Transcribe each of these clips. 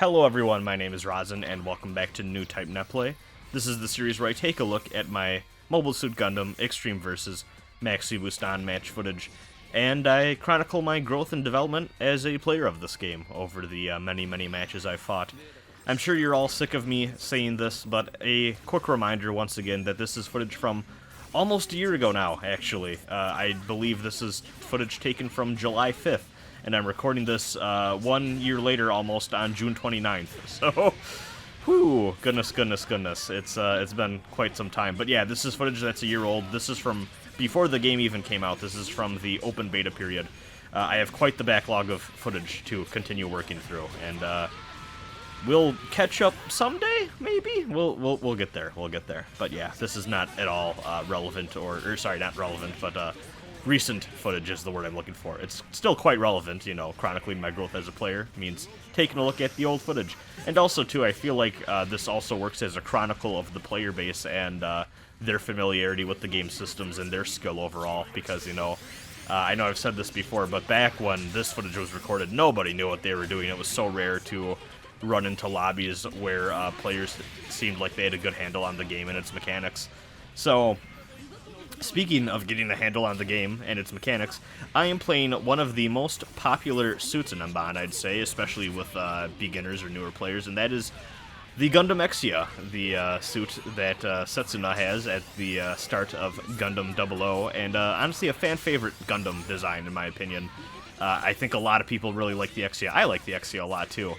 Hello everyone, my name is Rosin, and welcome back to Newtype Netplay. This is the series where I take a look at my Mobile Suit Gundam Extreme vs. Maxiboost ON match footage, and I chronicle my growth and development as a player of this game over the many matches I've fought. I'm sure you're all sick of me saying this, but a quick reminder once again that this is footage from almost a year ago now, actually. I believe this is footage taken from July 5th. And I'm recording this 1 year later, almost on June 29th. So, whew, goodness. It's been quite some time. But yeah, this is footage that's a year old. This is from before the game even came out. This is from the open beta period. I have quite the backlog of footage to continue working through, and we'll catch up someday. Maybe we'll get there. We'll get there. But yeah, this is not at all relevant, or sorry, not relevant, but recent footage is the word I'm looking for. It's still quite relevant, you know, chronicling my growth as a player means taking a look at the old footage. And also, too, I feel like this also works as a chronicle of the player base and their familiarity with the game systems and their skill overall, because, you know, I know I've said this before, but back when this footage was recorded, nobody knew what they were doing. It was so rare to run into lobbies where players seemed like they had a good handle on the game and its mechanics. So, speaking of getting a handle on the game and its mechanics, I am playing one of the most popular suits in MBON, I'd say, especially with beginners or newer players, and that is the Gundam Exia, the suit that Setsuna has at the start of Gundam 00, and honestly a fan-favorite Gundam design, in my opinion. I think a lot of people really like the Exia. I like the Exia a lot, too.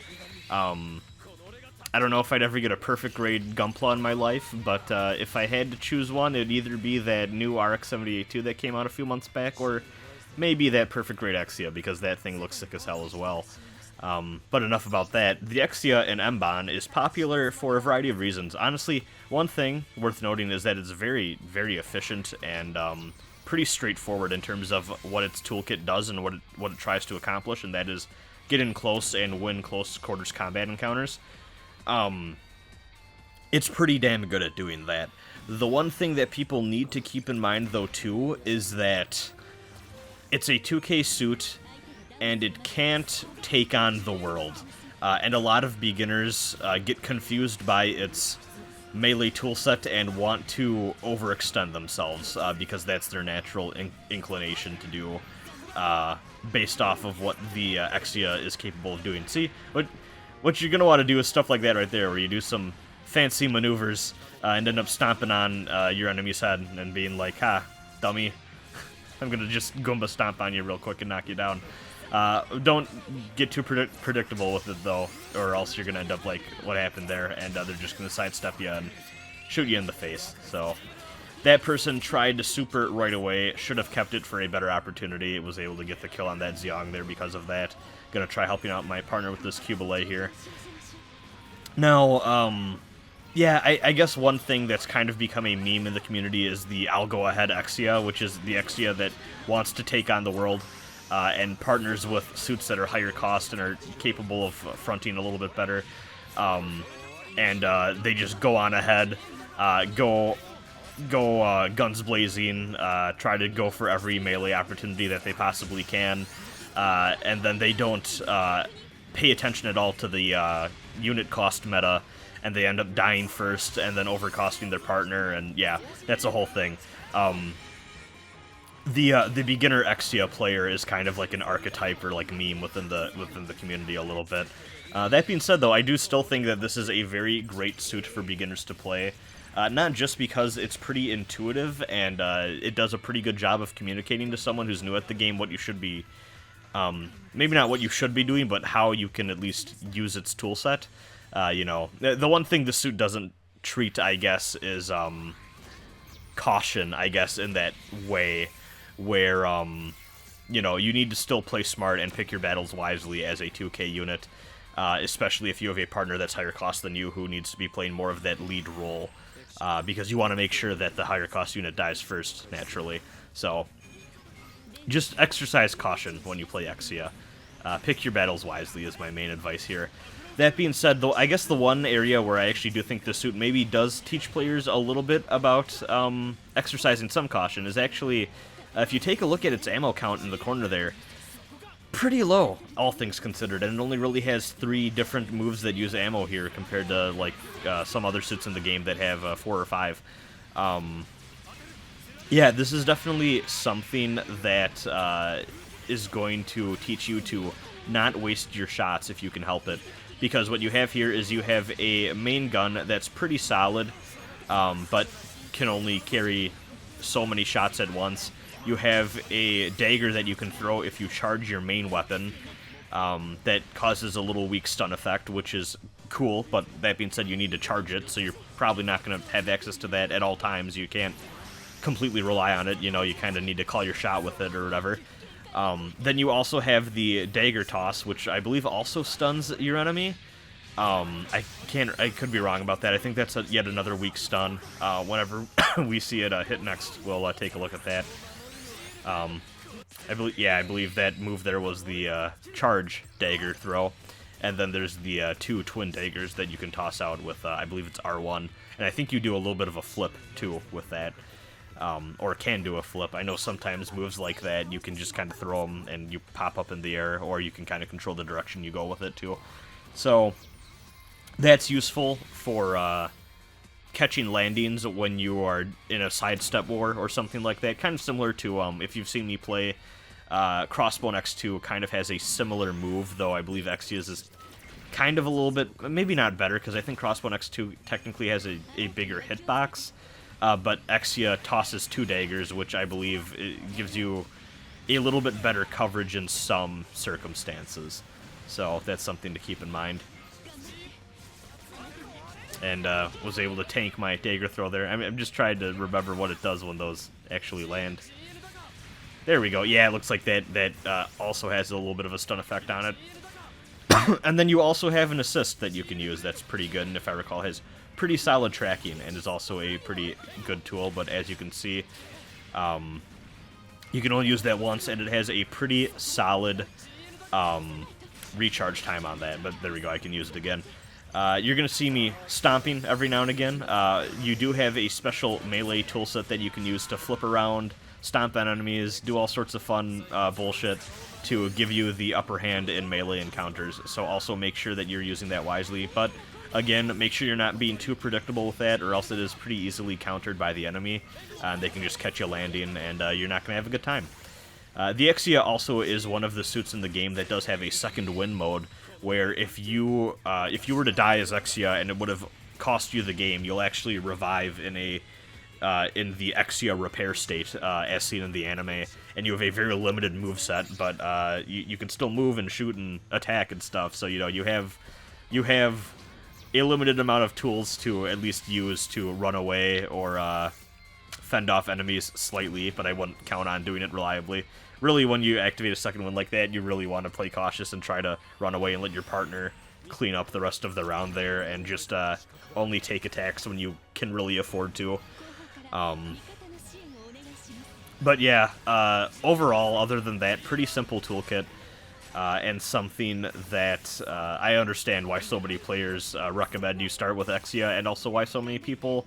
I don't know if I'd ever get a perfect grade Gunpla in my life, but if I had to choose one, it'd either be that new RX-78-2 that came out a few months back, or maybe that perfect grade Exia, because that thing looks sick as hell as well. But enough about that. The Exia in MBON is popular for a variety of reasons. Honestly, one thing worth noting is that it's very efficient and pretty straightforward in terms of what its toolkit does and what it tries to accomplish, and that is get in close and win close quarters combat encounters. It's pretty damn good at doing that. The one thing that people need to keep in mind, though, too, is that it's a 2K suit, and it can't take on the world. And a lot of beginners get confused by its melee toolset and want to overextend themselves, because that's their natural inclination to do, based off of what the Exia is capable of doing. See, what you're going to want to do is stuff like that right there, where you do some fancy maneuvers and end up stomping on your enemy's head and being like, ha, dummy, I'm going to just Goomba stomp on you real quick and knock you down. Don't get too predictable with it, though, or else you're going to end up like what happened there, and they're just going to sidestep you and shoot you in the face. So that person tried to super right away, should have kept it for a better opportunity. It was able to get the kill on that Xiong there because of that. Gonna try helping out my partner with this Cubalay here. Now, yeah, I guess one thing that's kind of become a meme in the community is the I'll go ahead Exia, which is the Exia that wants to take on the world and partners with suits that are higher cost and are capable of fronting a little bit better. And they just go on ahead, go guns blazing, try to go for every melee opportunity that they possibly can, and then they don't pay attention at all to the unit cost meta, and they end up dying first and then overcosting their partner, and yeah, that's a whole thing. The beginner Exia player is kind of like an archetype or like meme within the community a little bit. That being said, though, I do still think that this is a very great suit for beginners to play. Not just because it's pretty intuitive and it does a pretty good job of communicating to someone who's new at the game what you should be, maybe not what you should be doing, but how you can at least use its toolset. You know, the one thing the suit doesn't treat, I guess, is caution, I guess, in that way, where, you know, you need to still play smart and pick your battles wisely as a 2K unit, especially if you have a partner that's higher cost than you who needs to be playing more of that lead role. Because you want to make sure that the higher cost unit dies first, naturally. So, just exercise caution when you play Exia. Pick your battles wisely is my main advice here. That being said, though, I guess the one area where I actually do think the suit maybe does teach players a little bit about exercising some caution is actually, if you take a look at its ammo count in the corner there, pretty low, all things considered, and it only really has 3 different moves that use ammo here compared to, like, some other suits in the game that have 4 or 5. Yeah, this is definitely something that is going to teach you to not waste your shots if you can help it. Because what you have here is you have a main gun that's pretty solid, but can only carry so many shots at once. You have a dagger that you can throw if you charge your main weapon, that causes a little weak stun effect, which is cool, but that being said, you need to charge it, so you're probably not going to have access to that at all times. You can't completely rely on it, you know, you kind of need to call your shot with it or whatever. Then you also have the dagger toss, which I believe also stuns your enemy. I could be wrong about that. I think that's yet another weak stun. Whenever we see it hit next, we'll take a look at that. I believe that move there was the charge dagger throw, and then there's the 2 twin daggers that you can toss out with, I believe it's R1, and I think you do a little bit of a flip too with that. Or can do a flip. I know sometimes moves like that, you can just kind of throw them and you pop up in the air, or you can kind of control the direction you go with it too. So that's useful for catching landings when you are in a sidestep war or something like that. Kind of similar to, if you've seen me play, Crossbone X2 kind of has a similar move, though I believe Exia's is kind of a little bit, maybe not better, because I think Crossbone X2 technically has a bigger hitbox. But Exia tosses 2 daggers, which I believe gives you a little bit better coverage in some circumstances. So that's something to keep in mind. And was able to tank my dagger throw there. I'm just trying to remember what it does when those actually land. There we go. Yeah, it looks like that also has a little bit of a stun effect on it. And then you also have an assist that you can use that's pretty good, and if I recall, has pretty solid tracking and is also a pretty good tool, but as you can see, you can only use that once, and it has a pretty solid recharge time on that, but there we go, I can use it again. You're going to see me stomping every now and again. You do have a special melee toolset that you can use to flip around, stomp on enemies, do all sorts of fun bullshit to give you the upper hand in melee encounters, so also make sure that you're using that wisely, but again, make sure you're not being too predictable with that, or else it is pretty easily countered by the enemy. They can just catch you landing, and you're not going to have a good time. The Exia also is one of the suits in the game that does have a second win mode, where if you were to die as Exia and it would have cost you the game, you'll actually revive in the Exia repair state, as seen in the anime, and you have a very limited moveset, but you can still move and shoot and attack and stuff, so you know you have a limited amount of tools to at least use to run away or fend off enemies slightly, but I wouldn't count on doing it reliably. Really, when you activate a second one like that, you really want to play cautious and try to run away and let your partner clean up the rest of the round there, and just only take attacks when you can really afford to. But yeah, overall, other than that, pretty simple toolkit. And something that I understand why so many players recommend you start with Exia, and also why so many people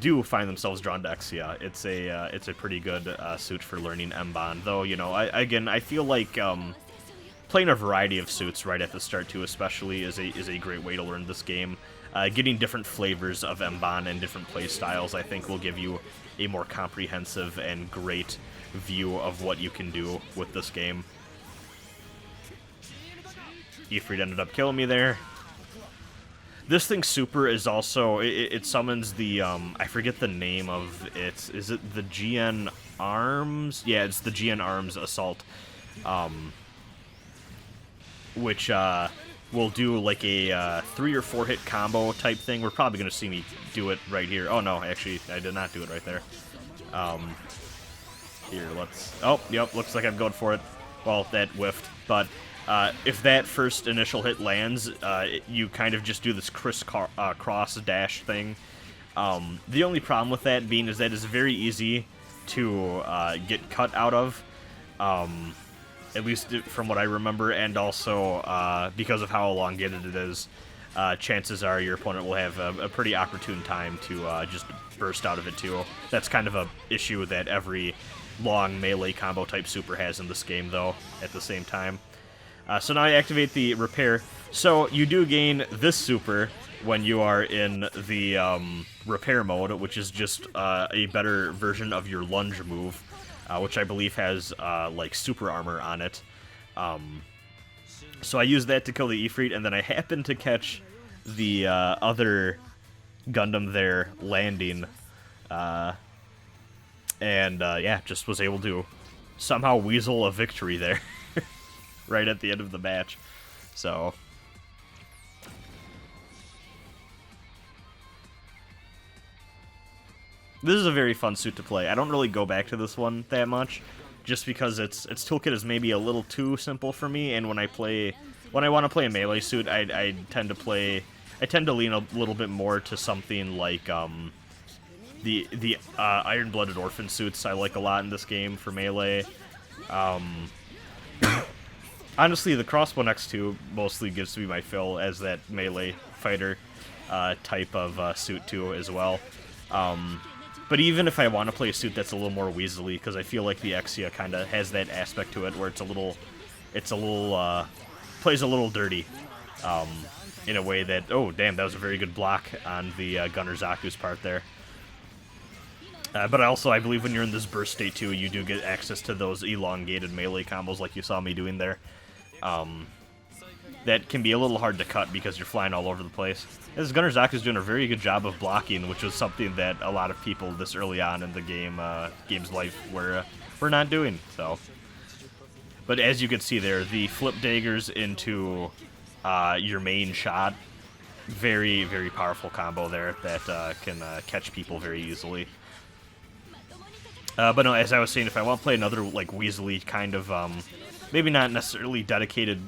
do find themselves drawn to Exia. It's a pretty good suit for learning MBON, though, you know, I feel like playing a variety of suits right at the start too, especially, is a great way to learn this game. Getting different flavors of MBON and different play styles, I think, will give you a more comprehensive and great view of what you can do with this game. Ifrit ended up killing me there. This thing's super is also, it summons the, I forget the name of it. Is it the GN Arms? Yeah, it's the GN Arms Assault. Which will do like a 3 or 4 hit combo type thing. We're probably going to see me do it right here. Oh no, actually, I did not do it right there. Here, let's, oh, yep, looks like I'm going for it. Well, that whiffed, but if that first initial hit lands, you kind of just do this cross dash thing. The only problem with that being is that it's very easy to get cut out of, at least from what I remember, and also because of how elongated it is, chances are your opponent will have a pretty opportune time to just burst out of it too. That's kind of a issue that every long melee combo type super has in this game, though, at the same time. So now I activate the repair. So you do gain this super when you are in the repair mode, which is just a better version of your lunge move, which I believe has like super armor on it. So I use that to kill the Ifrit, and then I happen to catch the other Gundam there landing, and yeah, just was able to somehow weasel a victory there right at the end of the match. So this is a very fun suit to play. I don't really go back to this one that much, just because its toolkit is maybe a little too simple for me, and when I want to play a melee suit, I tend to lean a little bit more to something like the Iron-Blooded Orphan suits I like a lot in this game for melee. Honestly, the Crossbone X2 mostly gives me my fill as that melee fighter type of suit too as well. But even if I want to play a suit that's a little more weaselly, because I feel like the Exia kind of has that aspect to it where it's a little plays a little dirty, in a way that, oh damn, that was a very good block on the Gunner Zaku's part there. But also, I believe when you're in this burst state too, you do get access to those elongated melee combos like you saw me doing there. That can be a little hard to cut because you're flying all over the place. This Gunner Zaku's doing a very good job of blocking, which was something that a lot of people this early on in the game's life were not doing. So, but as you can see there, the flip daggers into your main shot, very, very powerful combo there that can catch people very easily. But no, as I was saying, if I want to play another like weaselly kind of, maybe not necessarily dedicated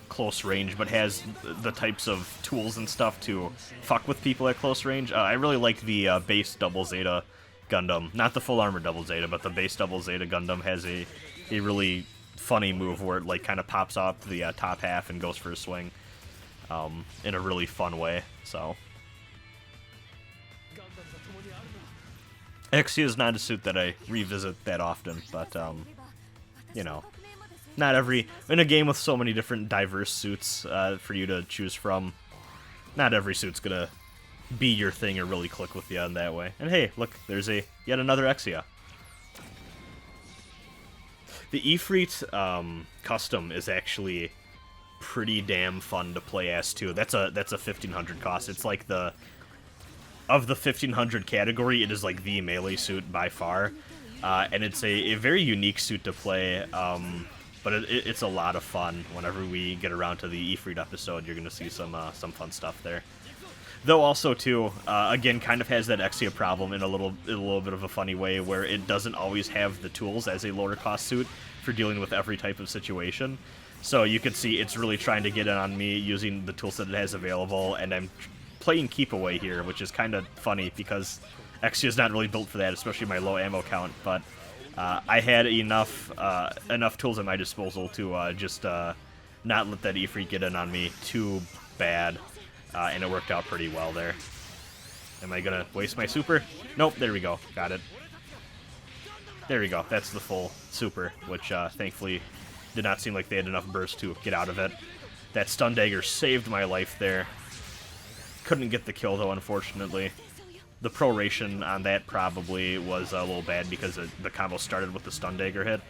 close range, but has the types of tools and stuff to fuck with people at close range, I really like the base Double Zeta Gundam. Not the full armor Double Zeta, but the base Double Zeta Gundam has a really funny move where it like kind of pops up the top half and goes for a swing in a really fun way. So Exia is not a suit that I revisit that often, but you know, not in a game with so many different diverse suits for you to choose from, not every suit's gonna be your thing or really click with you in that way. And hey, look, there's yet another Exia. The Ifrit custom is actually pretty damn fun to play as too. That's a 1500 cost. It's like of the 1500 category, it is like the melee suit by far, and it's a very unique suit to play. But it's a lot of fun. Whenever we get around to the Ifrit episode, you're gonna see some fun stuff there. Though also too, again, kind of has that Exia problem in a little bit of a funny way, where it doesn't always have the tools as a lower cost suit for dealing with every type of situation. So you can see it's really trying to get in on me using the tools that it has available, and I'm playing keep away here, which is kind of funny because Exia is not really built for that, especially my low ammo count. But I had enough tools at my disposal to just not let that Ifrit get in on me too bad. And it worked out pretty well there. Am I gonna waste my super? Nope, there we go. Got it. There we go. That's the full super, which thankfully did not seem like they had enough burst to get out of it. That stun dagger saved my life there. Couldn't get the kill, though, unfortunately. The proration on that probably was a little bad because the combo started with the stun dagger hit.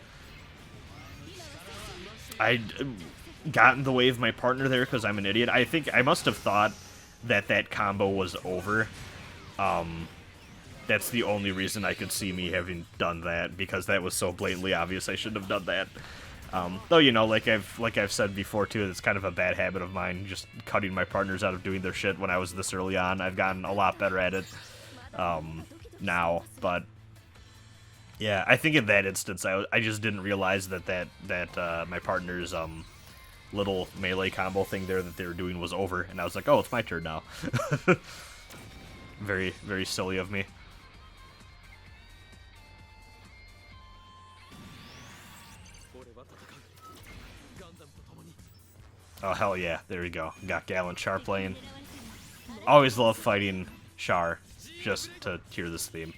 I got in the way of my partner there because I'm an idiot. I think I must have thought that combo was over. That's the only reason I could see me having done that, because that was so blatantly obvious I shouldn't have done that. Though, you know, like I've said before too, it's kind of a bad habit of mine, just cutting my partners out of doing their shit when I was this early on. I've gotten a lot better at it now, but yeah, I think in that instance I just didn't realize that my partner's little melee combo thing there that they were doing was over, and I was like, oh, it's my turn now. Very, very silly of me. Oh, hell yeah, there we go. Got Gallant Char playing. Always love fighting Char, just to hear this theme.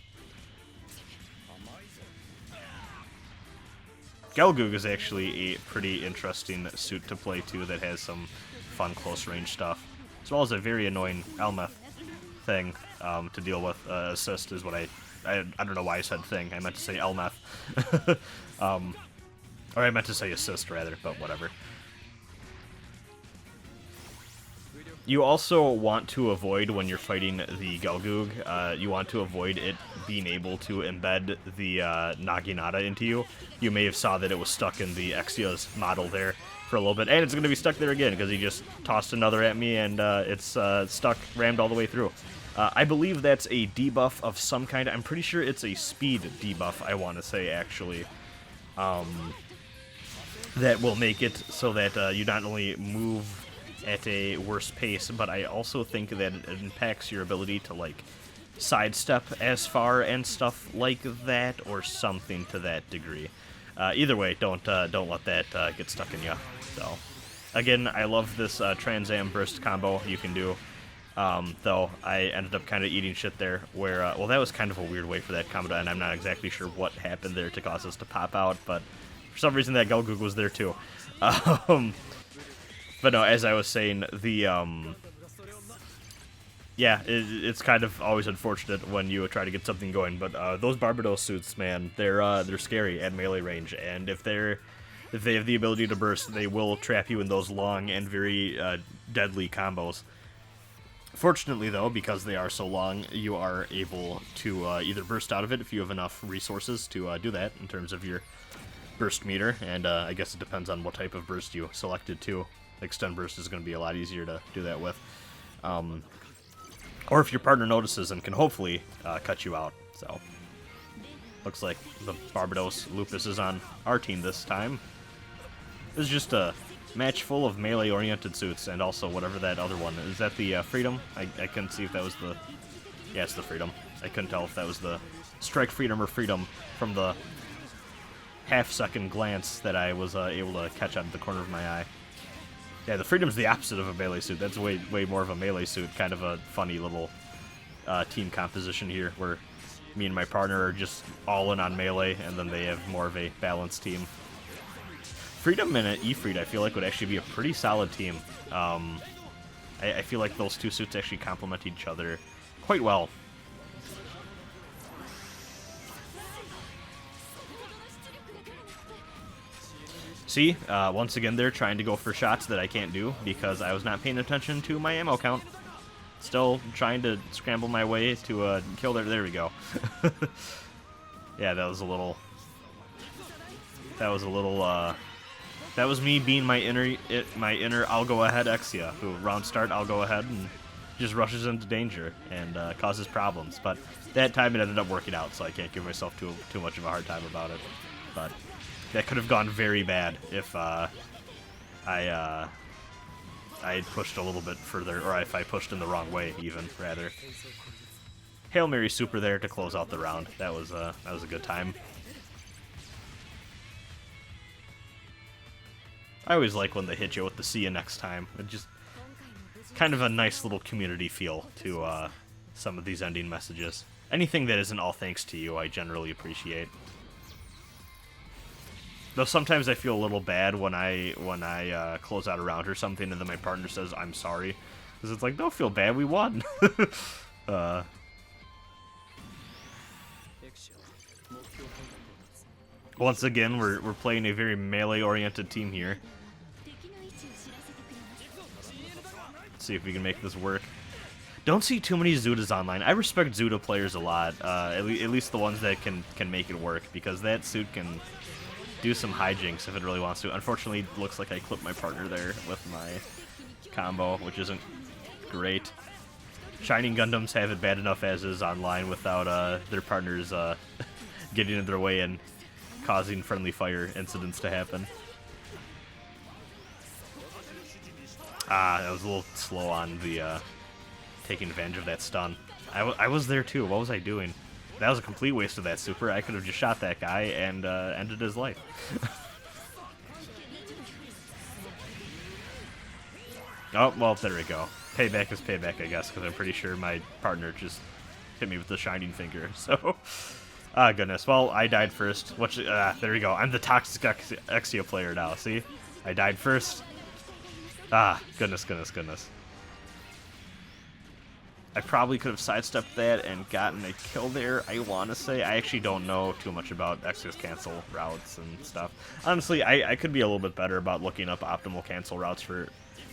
Gelgoog is actually a pretty interesting suit to play too that has some fun close range stuff, as well as a very annoying Elmeth thing to deal with. Assist is what I don't know why I said thing. I meant to say Elmeth. Or I meant to say assist rather, but whatever. You also want to avoid, when you're fighting the Gelgoog, you want to avoid it being able to embed the Naginata into you. You may have saw that it was stuck in the Exia's model there for a little bit, and it's going to be stuck there again because he just tossed another at me, and it's stuck, rammed all the way through. I believe that's a debuff of some kind. I'm pretty sure it's a speed debuff, I want to say, actually. That will make it so that you not only move at a worse pace, but I also think that it impacts your ability to, like, sidestep as far and stuff like that, or something to that degree. Either way, don't let that get stuck in you. So, again, I love this Trans-Am burst combo you can do. Though I ended up kind of eating shit there, where, well, that was kind of a weird way for that combo to end. I'm not exactly sure what happened there to cause us to pop out, but for some reason that Gelgoog was there too. But no, as I was saying, the, yeah, it's kind of always unfortunate when you try to get something going, but those Barbados suits, man, they're scary at melee range, and if they have the ability to burst, they will trap you in those long and very deadly combos. Fortunately, though, because they are so long, you are able to either burst out of it if you have enough resources to do that in terms of your burst meter, and I guess it depends on what type of burst you selected too. Extend burst is going to be a lot easier to do that with. Or if your partner notices and can hopefully cut you out. So, looks like the Barbados Lupus is on our team this time. This is just a match full of melee-oriented suits, and also whatever that other one is. Is that the Freedom? I couldn't see if that was the... Yeah, it's the Freedom. I couldn't tell if that was the Strike Freedom or Freedom from the half-second glance that I was able to catch out of the corner of my eye. Yeah, the Freedom's the opposite of a melee suit. That's way more of a melee suit. Kind of a funny little team composition here, where me and my partner are just all in on melee, and then they have more of a balanced team. Freedom and Efreed, I feel like, would actually be a pretty solid team. I feel like those two suits actually complement each other quite well. See, once again, they're trying to go for shots that I can't do because I was not paying attention to my ammo count. Still trying to scramble my way to kill there. There we go. Yeah, that was a little. That was me being my inner I'll go ahead Exia, who round start I'll go ahead and just rushes into danger and causes problems. But that time it ended up working out, so I can't give myself too much of a hard time about it. But that could have gone very bad if I had pushed a little bit further, or if I pushed in the wrong way, even, rather. Hail Mary super there to close out the round. That was a good time. I always like when they hit you with the "see you next time." It just kind of a nice little community feel to some of these ending messages. Anything that isn't all thanks to you, I generally appreciate. Though sometimes I feel a little bad when I close out a round or something, and then my partner says I'm sorry, because it's like, don't feel bad, we won. Once again, we're playing a very melee-oriented team here. Let's see if we can make this work. Don't see too many Zudas online. I respect Zuda players a lot, at least the ones that can make it work, because that suit can do some hijinks if it really wants to. Unfortunately, it looks like I clipped my partner there with my combo, which isn't great. Shining Gundams have it bad enough as is online without their partners getting in their way and causing friendly fire incidents to happen. That was a little slow on the taking advantage of that stun. I was there too. What was I doing? That was a complete waste of that super. I could have just shot that guy and ended his life. Oh, well, there we go. Payback is payback, I guess, because I'm pretty sure my partner just hit me with the shining finger. So, Ah, goodness. Well, I died first. Which, there we go. I'm the toxic Exia player now, see? I died first. Ah, goodness, goodness, goodness. I probably could have sidestepped that and gotten a kill there, I want to say. I actually don't know too much about Exia's cancel routes and stuff. Honestly, I could be a little bit better about looking up optimal cancel routes for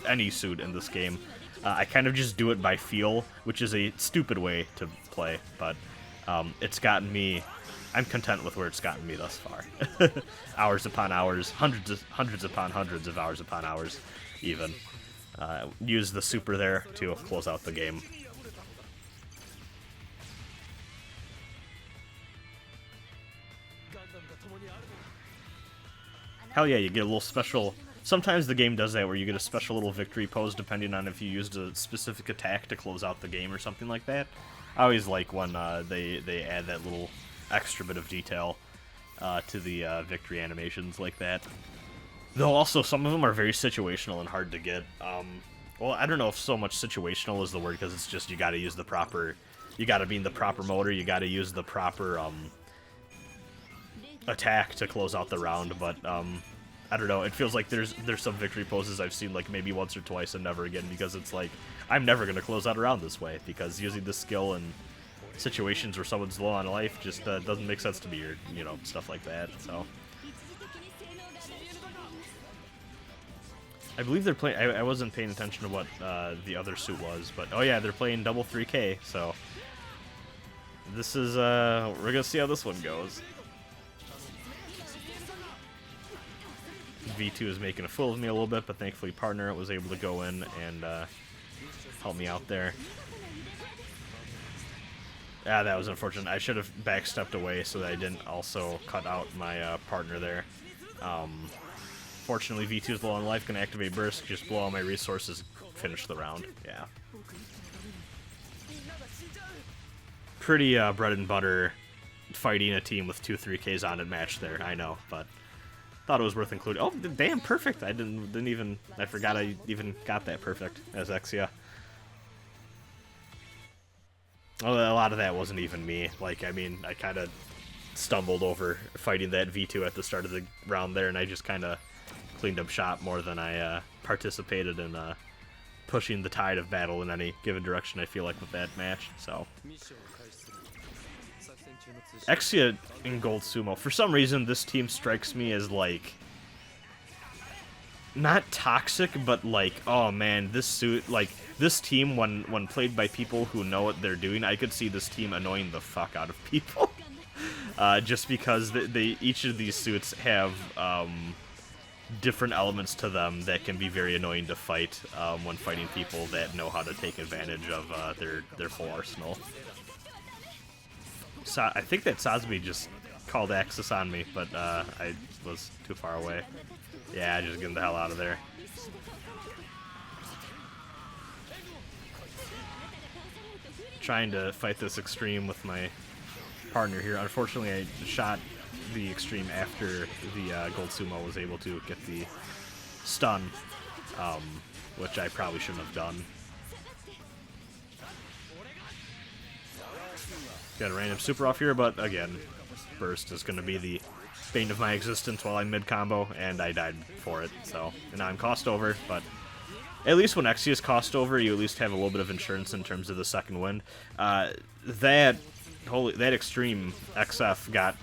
any suit in this game. I kind of just do it by feel, which is a stupid way to play, but it's gotten me... I'm content with where it's gotten me thus far. Hours upon hours, hundreds upon hundreds of hours upon hours, even. Use the super there to close out the game. Hell yeah, you get a little special... Sometimes the game does that where you get a special little victory pose depending on if you used a specific attack to close out the game or something like that. I always like when they add that little extra bit of detail to the victory animations like that. Though also, some of them are very situational and hard to get. Well, I don't know if so much situational is the word, because it's just you gotta use the proper... You gotta be in the proper mode, or you gotta use the proper attack to close out the round, but I don't know, it feels like there's some victory poses I've seen like maybe once or twice and never again, because it's like, I'm never going to close out a round this way, because using this skill in situations where someone's low on life just doesn't make sense to me, or, you know, stuff like that, so. I believe they're playing, I wasn't paying attention to what the other suit was, but oh yeah, they're playing double 3K, so. This is, we're going to see how this one goes. V2 is making a fool of me a little bit, but thankfully partner was able to go in and help me out there. Ah, that was unfortunate. I should have backstepped away so that I didn't also cut out my partner there. Fortunately, V2 is low on life, gonna activate burst, just blow all my resources, finish the round. Yeah. Pretty bread and butter fighting a team with 2 3Ks on it match there, I know, but thought it was worth including. Oh, damn, perfect! I didn't even, I forgot I even got that perfect as Exia. Oh, a lot of that wasn't even me. Like, I mean, I kind of stumbled over fighting that V2 at the start of the round there, and I just kind of cleaned up shop more than I participated in pushing the tide of battle in any given direction, I feel like, with that match, so. Exia in Gold Sumo. For some reason, this team strikes me as, like, not toxic, but, like, oh, man, this suit, like, this team, when played by people who know what they're doing, I could see this team annoying the fuck out of people. Just because each of these suits have different elements to them that can be very annoying to fight when fighting people that know how to take advantage of their full arsenal. I think that Sazumi just called Axis on me, but I was too far away. Yeah, just getting the hell out of there. Trying to fight this Extreme with my partner here. Unfortunately, I shot the Extreme after the Gold Sumo was able to get the stun, which I probably shouldn't have done. Got a random super off here, but again, burst is going to be the bane of my existence while I'm mid-combo, and I died for it, so. And now I'm cost over, but at least when Exia is cost over, you at least have a little bit of insurance in terms of the second wind. That Extreme XF got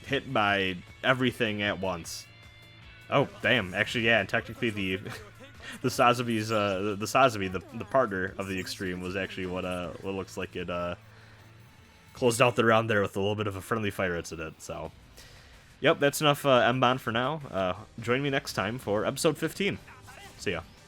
hit by everything at once. Oh, damn. Actually, yeah, and technically the Sazabi's, the Sazumi, the partner of the Extreme, was actually what looks like it, closed out the round there with a little bit of a friendly fire incident, so. Yep, that's enough MBON for now. Join me next time for episode 15. See ya.